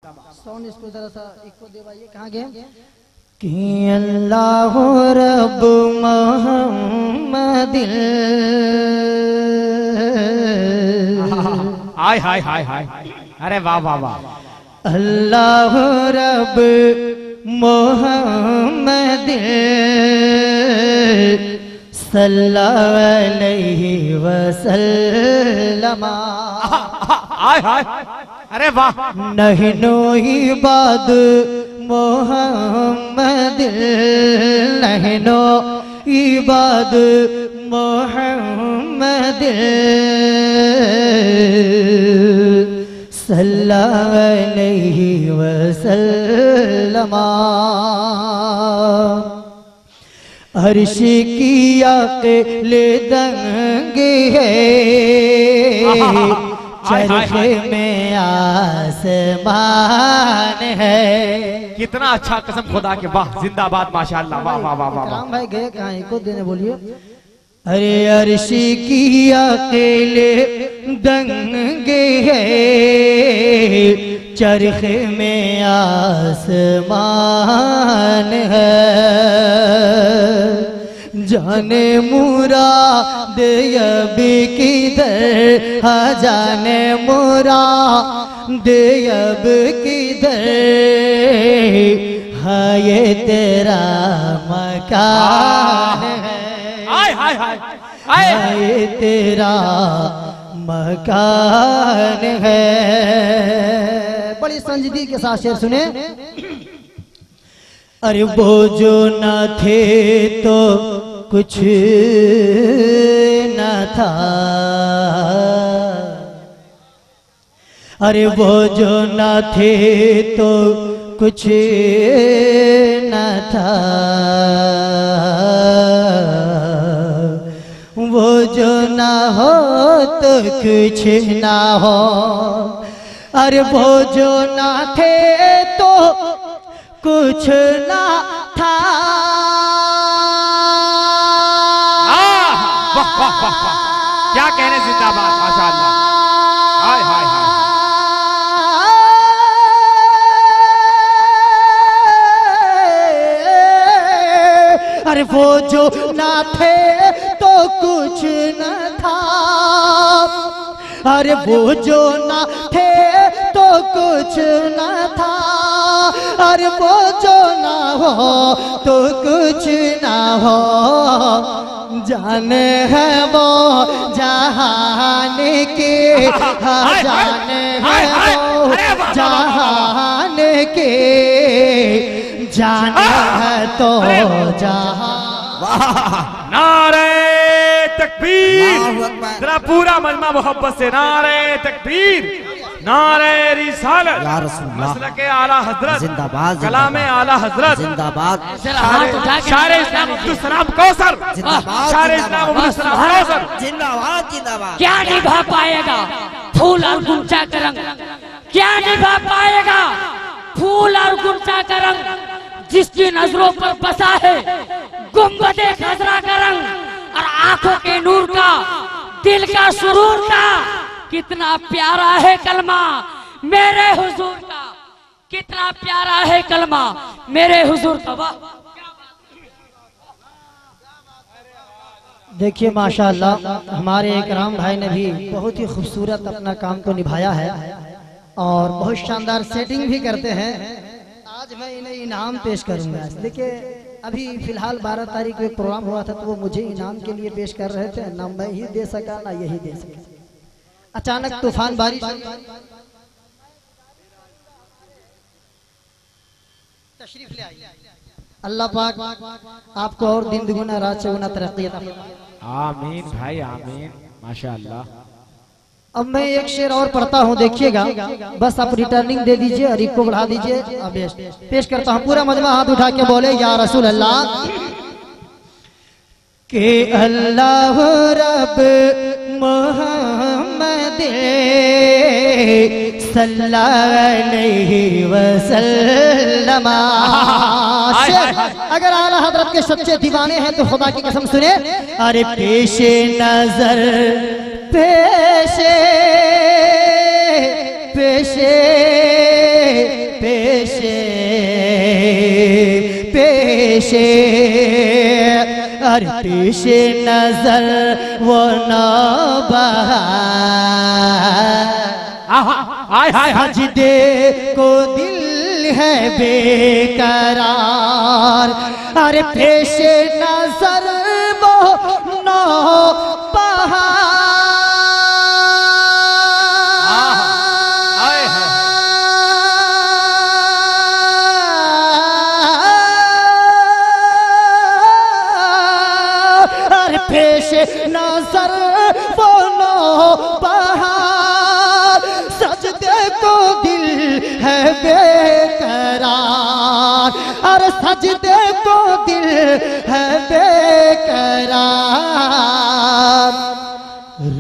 Sound इसको जरा सा एक को देवाइए, कहाँ गए कि अल्लाह रब मोहम्मद हाय हाय हाय हाय, अरे वाह वाह वाह। अल्लाह रब मोहम्मद सल्लल्लाहु अलैहि वसल्लम। हाय हाय, अरे वाह। नहनो इबाद मोहम्मद, नहनो इबाद मोहम्मद सल्लल्लाहु अलैहि वसल्लम। अर्श की अक़ल दंगे है, चरखे में आसमान है। कितना अच्छा, कसम खुदा के, वाह जिंदाबाद माशाअल्लाह, वाह वाह वाह वाह। राम भाई गए कहाँ, एक को देने बोलिए। अरे अर्श की अक़ल दंगे है, चरखे में आसमान है। जाने मुराद अब किधर, हाँ जाने मुराद अब किधर, हाँ ये तेरा मकान है। हाय हाय हाय, हाँ ये तेरा मकान है। बड़ी संजीदगी के साथ शेर सुने। अरे वो जो न थे तो कुछ न था, अरे वो जो न थे तो कुछ न था, वो जो ना हो तो कुछ ना हो, अरे वो जो ना थे तो कुछ ना था। वाह वाह वाह, क्या कहने, जिंदाबाद माशाअल्लाह। हाय हाय हाय, अरे वो जो ना थे तो कुछ न था, अरे वो जो ना थे तो कुछ न था, अरे वो जो ना हो तो कुछ ना हो। जाने है वो जहान के, हाँ जाने है वो जहान के, जाने है तो जहां। नारे तकबीर, जरा पूरा मजमा मोहब्बत से नारे तकबीर, नारे रिसालत, मसलके आला हजरत जिंदाबाद, कलामे आला हजरत जिंदाबाद, शारे इस्लाम अब्दुल सलाम कौसर जिंदाबाद, शारे इस्लाम अब्दुल सलाम कौसर जिंदाबाद जिंदाबाद। क्या निभा पाएगा फूल और गुंचा का रंग, क्या निभा पाएगा फूल और गुंचा का रंग, जिसकी नजरों पर बसा है गुंबदे खजरा का रंग, और आंखों के नूर का, दिल का सुरूर का। कितना प्यारा है कलमा मेरे हुजूर का, कितना प्यारा है कलमा मेरे हुजूर का। वाह, देखिए माशाअल्लाह, हमारे इकराम भाई ने भी बहुत ही खूबसूरत अपना काम को निभाया है और बहुत शानदार सेटिंग भी करते हैं। आज मैं इन्हें इनाम पेश करूंगा। देखिए अभी फिलहाल 12 तारीख को एक प्रोग्राम हुआ था, तो वो मुझे इनाम के लिए पेश कर रहे थे, ना मैं ही दे सका ना यही दे सका। अचानक तूफान बारिश, तशरीफ ले आई। अल्लाह पाक आपको और दिन दुगुना रात चौगुना तरक्की अता फरमाए। आमीन भाई आमीन, माशाअल्लाह। अब मैं एक शेर और पढ़ता हूँ, देखिएगा, बस आप रिटर्निंग दे दीजिए और इसको बढ़ा दीजिए। अब पेश करता हूँ, पूरा मजमा हाथ उठा के बोले या रसूल अल्लाह। के अल्लाह रब मोहम्मद सल्लल्लाहु अलैहि वसल्लम। अगर आला हजरत के सच्चे दीवाने हैं तो खुदा की कसम सुने। अरे पेशे नजर पेशे पेशे पेशे अरे पेशे नजर वो ना बहा सजदे को दिल है बेकरार अरे पेशे नजर वो ना बहा पेशे नजर बोलो बहार सजदे को दिल है बेकरार अरे सजदे को दिल है बेकरार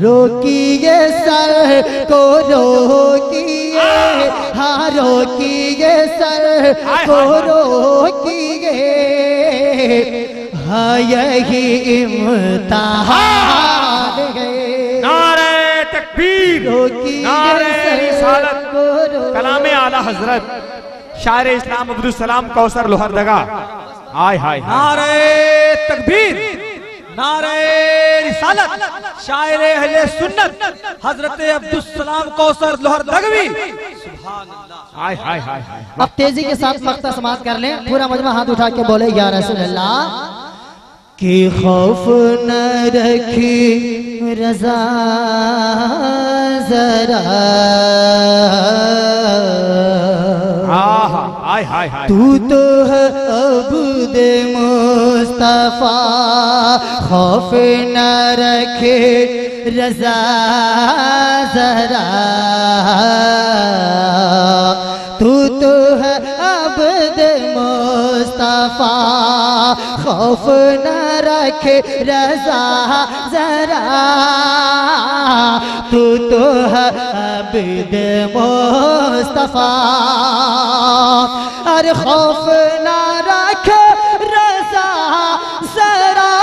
रोकिए सर को रोकिए हाँ रोकिए सर को रोकिए हाँ यही इम्तिहान है नारे तकबीर नारे रिसालत कलामे आला हजरत शायर इस्लाम अब्दुल सलाम कौसर लोहरदगा हाय हाय नारे तकबीर नारे रिसालत शायर अहले सुन्नत हजरत अब्दुल सलाम कौसर लोहरदगवी सुभान अल्लाह हाय हाय हाय अब तेजी के साथ मक्ता समाप्त कर लें पूरा मजमा हाथ उठा के बोले या रसूल अल्लाह कि खौफ न रखी रज़ा जरा हाय हाय हाय तू तो है अब्द मुस्तफा खौफ न रखे रज़ा जरा तू तो है अब्द मुस्तफा खौफ न रखे रज़ा जरा तू तो है अब्द मुस्तफा अरे खौफ न रखे रज़ा जरा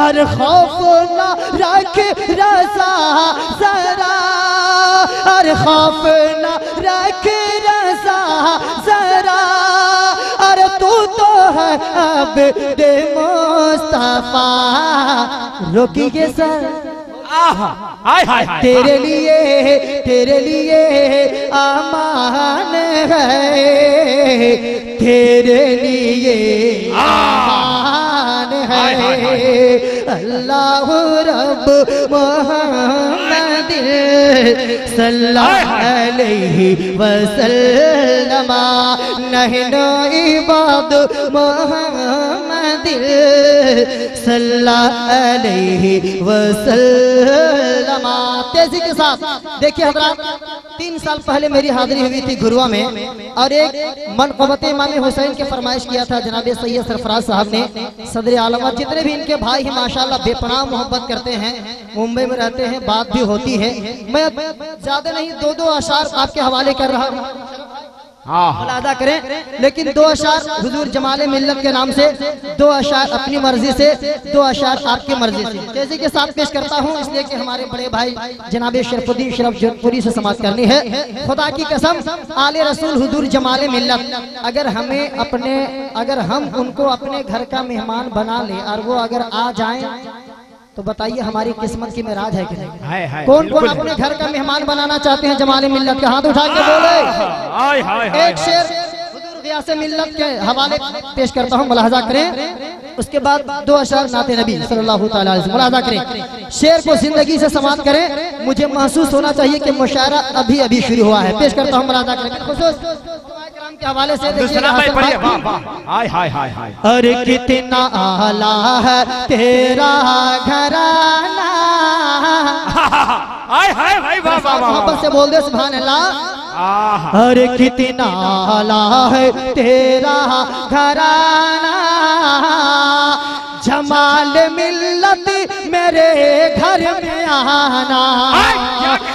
अरे खौफ न रखे रज़ा जरा अरे खौफ न रखे रज़ा जरा अरे तू तो है अब्द मुस्तफा रोकिए सर हाय हाय तेरे लिए अमान है तेरे लिए अमान है अल्लाह रब मोहम्मद सल्लल्लाहु अलैहि वसल्लम नहनु इबाद मोहम्मद सल्लल्लाहु अलैहि वसल्लम। तेजी के साथ देखिए हज़रात 3 साल पहले मेरी हाजिरी हुई थी गुरुआ में और एक मनक़बत इमाम हुसैन की फरमाइश किया था जनाब सैयद सरफराज साहब ने सदर आलम जितने भी इनके भाई हैं माशाल्लाह बेपनाह मोहब्बत करते हैं मुंबई में रहते हैं बात भी होती है मैं ज्यादा नहीं 2 अशार आपके हवाले कर रहा हूँ अदा करें लेकिन 2 अशार हुजूर जमाले मिल्लत के नाम से 2 अशार अपनी मर्जी से 2 अशार आपकी मर्जी से तेजी के साथ पेश करता हूं इसलिए कि हमारे बड़े भाई जनाब शरफुद्दीन शरफ जोधपुरी से समाप्त करनी है। खुदा की कसम आले रसूल हुजूर जमाले मिल्लत अगर हम उनको अपने घर का मेहमान बना ले और वो अगर आ जाए तो बताइए हमारी किस्मत की मेराज है कि नहीं? कौन कौन अपने घर का मेहमान बनाना चाहते हैं जमाले मिल्लत के हाथ उठा के बोले। एक शेर हुजूर ग़ियासे मिल्लत के हवाले पेश करता हूँ मुलाहजा करें उसके बाद 2 अशार नाते नबी सल्लल्लाहु अलैहि वसल्लम मुलाहजा करें शेर को जिंदगी से समाप्त करें मुझे महसूस होना चाहिए कि मुशायरा अभी शुरू हुआ है। पेश करता हूँ मुलाहजा करें खुसूस के हवाले से अरे कितना आला है तेरा घराना मोहब्बत से बोल दे सुभान अल्लाह। अरे कितना आला है तेरा घराना जमाल मिल्लत मेरे घर में आना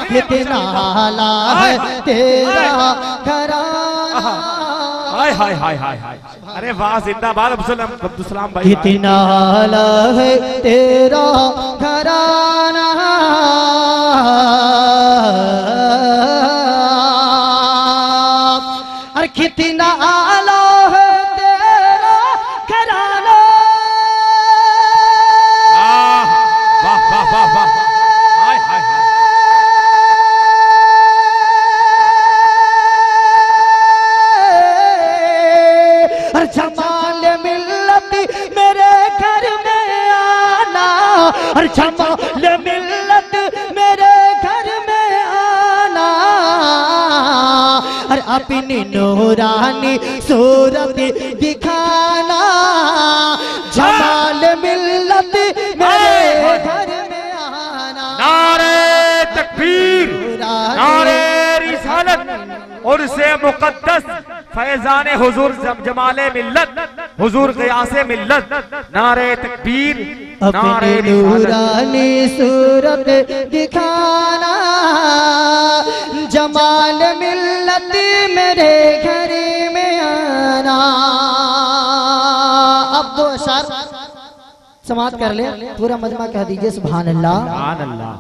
कितना आला है तेरा घराना हाय हाय हाय हाय हाय। अरे वाह, जिंदाबाद अब्दुल सलाम भाई। कितना आला है तेरा घराना, अरे कितना आला है तेरा घराना। वाह वाह वाह वाह, हाय हाय हाय। जमाल मिल्लत मेरे घर में आना, और जमाल मिल्लत मेरे घर में आना, और अपनी नूरानी सूरत दिखाना। जमाल मिल्लत मेरे घर में आना। नारे तकबीर, नारे रिसालत, और से मुकद्दस फैजान हुजूर जमाले मिल्लत, हुजूर क़यासे मिल्लत। नारे तकबीर, नारे अपनी नूरानी सूरत दिखाना। जमाल मिल्लत मेरे घर में आना। अब दो अशर समाप्त कर ले, पूरा मजमा कह दीजिए सुभान अल्लाह। सुभान अल्लाह।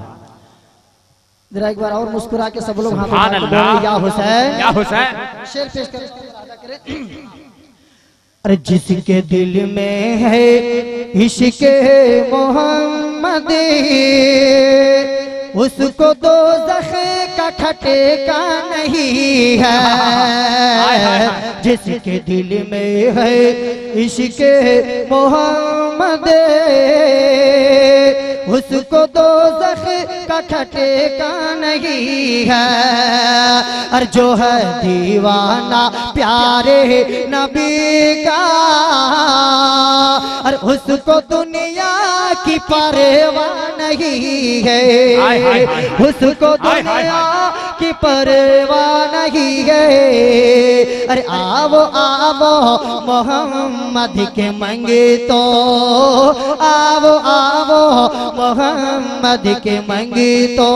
जरा एक बार और मुस्कुरा के सब लोग हाथ सुभान उठा के अल्लाह। बोले, या हुसैन, या हुसैन। शेर पेश करें, अदा करें। अरे जिसके दिल में है इश्क मोहम्मद, उसको दोज़ख का ठठेका नहीं है। जिसके दिल में है इश्क मोहम्मद, उसको दोज़ख का ठठेका नहीं है। और जो है दीवाना प्यारे नबी का, और उसको दुनिया की परवाह नहीं है। उसको दुनिया की परवाह नहीं है। अरे आवो आवो मोहम्मद के मंगे तो, आवो आवो मोहम्मद के मंगे तो,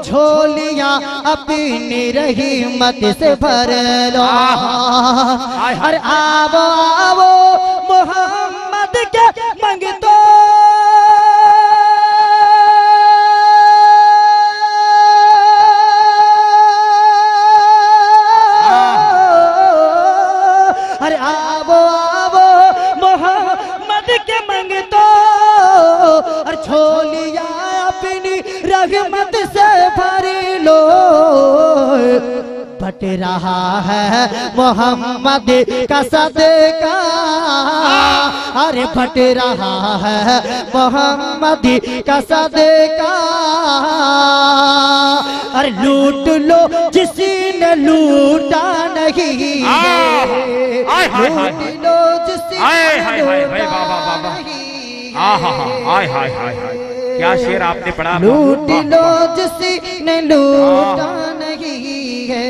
झोलियां अपनी रहमत से भर लो। अरे आवो आवो मोहम्मद के मंगे तो, अरे आवो आवो मोहम्मद के मंगे तो, और झोलियां अपनी रहमत से भर लो। बट रहा है मोहम्मद का सदका, अरे बट रहा है मोहम्मद का सदका। अरे लूट लो जिसने लूटा नहीं है, लूट लो जिसने लूटा नहीं है। हाय हाय हाय हाय, क्या शेर आपने पढ़ा। लूट लो जिसने लूटा नहीं है।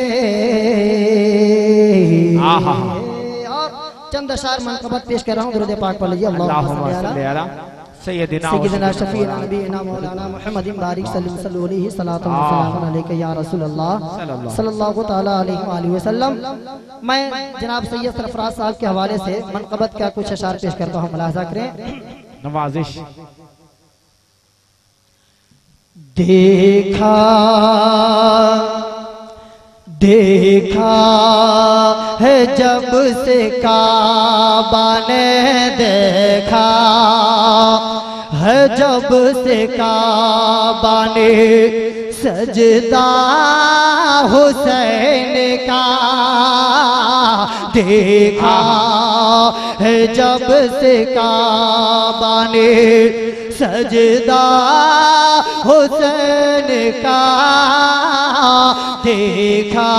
और चंद अशार मनक़बत पेश कर रहा हूँ, दुरूद पाक पढ़ लीजिए। अल्लाहुम्मा सल्ली अला सय्यिदना शफीअना नबीना मौलाना मुहम्मदिन बारिक सल्लल्लाहु अलैहि सलातो व सलाम अलैका या रसूल अल्लाह सल्लल्लाहु तआला अलैहि व आलिहि वसल्लम। मैं जनाब सैयद सरफराज साहब के हवाले से मनक़बत का कुछ अशार पेश करता हूँ, मुलाहिज़ा करें। नवाजिश। देखा देखा है जब से काबा ने देखा है, जब से काबा ने सजदा हुसैन का देखा है, जब से काबा ने सजदा हुसैन का देखा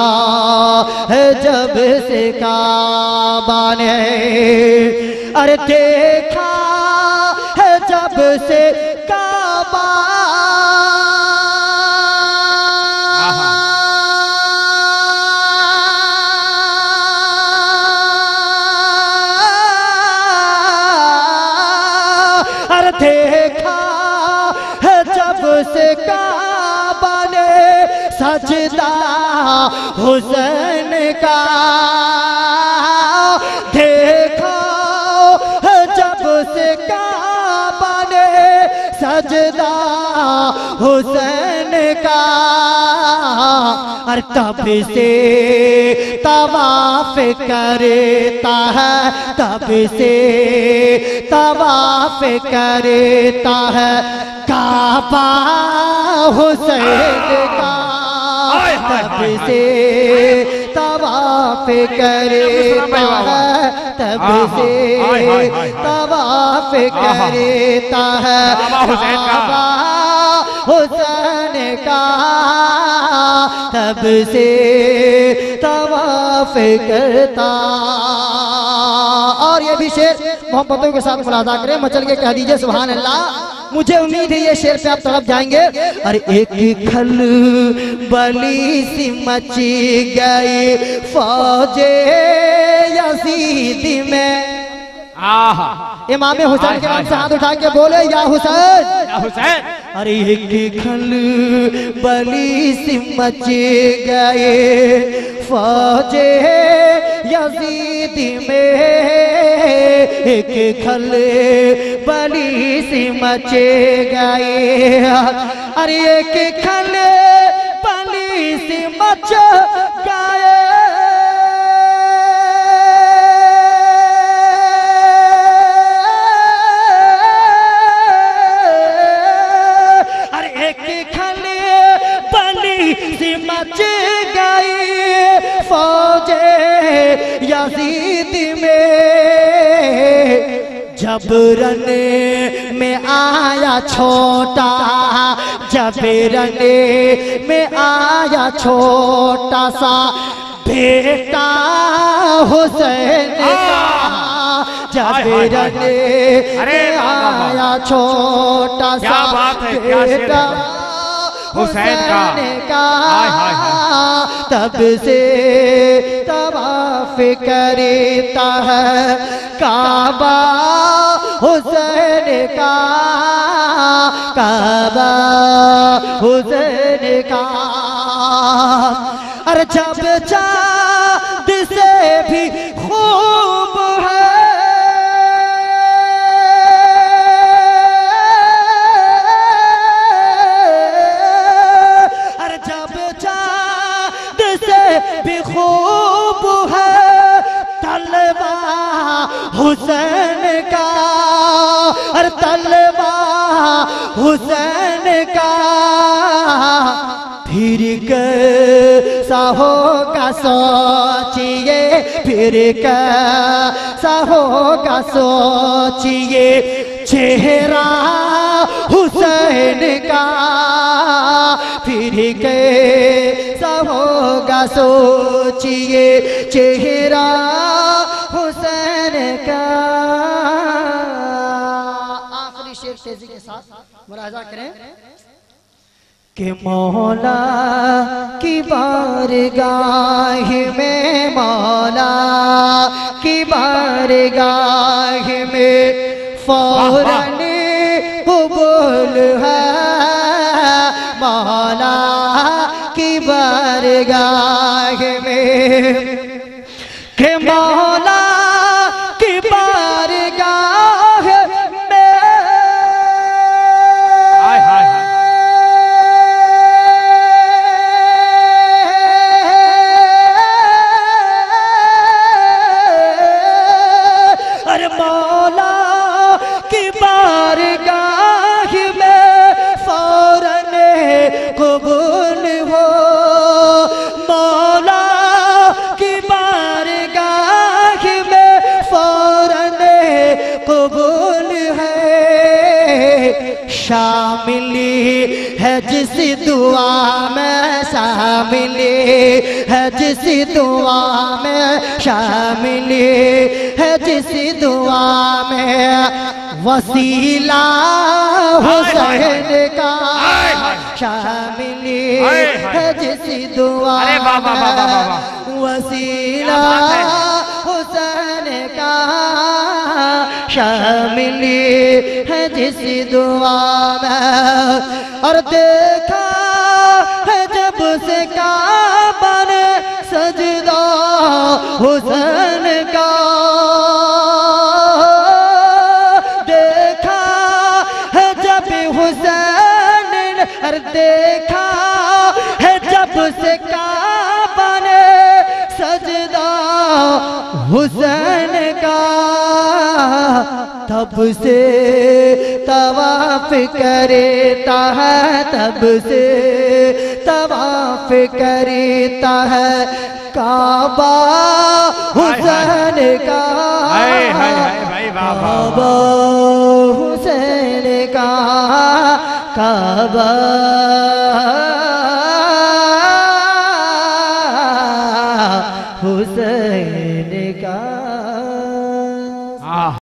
है, जब से काबा ने, अरे देखा है जब से काबा देखा है जब से काबा ने सजदा हुसैन का देखो जब से काबा ने सजदा हुसैन का, और तब से तवाफ करता है, तब से तवाफ करता है काबा हुसैन का, तब से तवाफ करता है, तब से तवाफ करता है काबा हुसैन का, तब से तवाफ करता। और ये भी शेर मोहब्बतों के साथ मुलाजा करें, मचल के कह दीजिए सुभान अल्लाह। मुझे उम्मीद है ये शेर पे आप तड़प जाएंगे। अरे एक खल बली सी मची गई फौजे यजीद में, इमाम हुसैन के नाम से हाथ उठा के बोले या हुसैन, या हुसैन। अरे एक खल बली सी मच गए फौजे यजीद में, एक खल बली सी मच गए, अरे एक खल बली सी मच गए, मच गई फौजे यजीद में, जबरन में आया छोटा, जबरन में आया छोटा सा बेटा हुसैन का, जबरन में आया छोटा सा बेटा हुसैन का, तब से तवाफ करता है काबा हुसैन का, काबा हुसैन का। अरे जब चाँद से भी खूब है, भी खूब है तलवा हुसैन का, और तलवा हुसैन का, फिर कैसा होगा सोचिए, फिर कैसा होगा सोचिए चेहरा हुसैन का, फिर कैसा होगा सोचिए चेहरा हुसैन का। आखिरी शेर तेजी के साथ मुलाजा करें कि मौला की बारगाह में, मौला की बारगाह में फौरन कबूल है, मौला की बारगाह में, कि मौला की बारगाह में, अरे मौला की बारगाह में फौरन कबूल हो, मौला की बारगाह में फौरन कबूल है, शामिली है जिस दुआ में, शामिली है जिस दुआ में, शामिली है जिस दुआ में वसीला हुसैन का, शामिली है जिस दुआ में वसीला हुसैन का, शामिली है जिस दुआ में, और देखा है जब से हुसैन का देखा है जब हुसैन ने देखा है जब से काबा ने सजदा हुसैन का तब से तवाफ करता है तब से तवाफ करता है काबा हुसैन का काबा हुसैन का काबा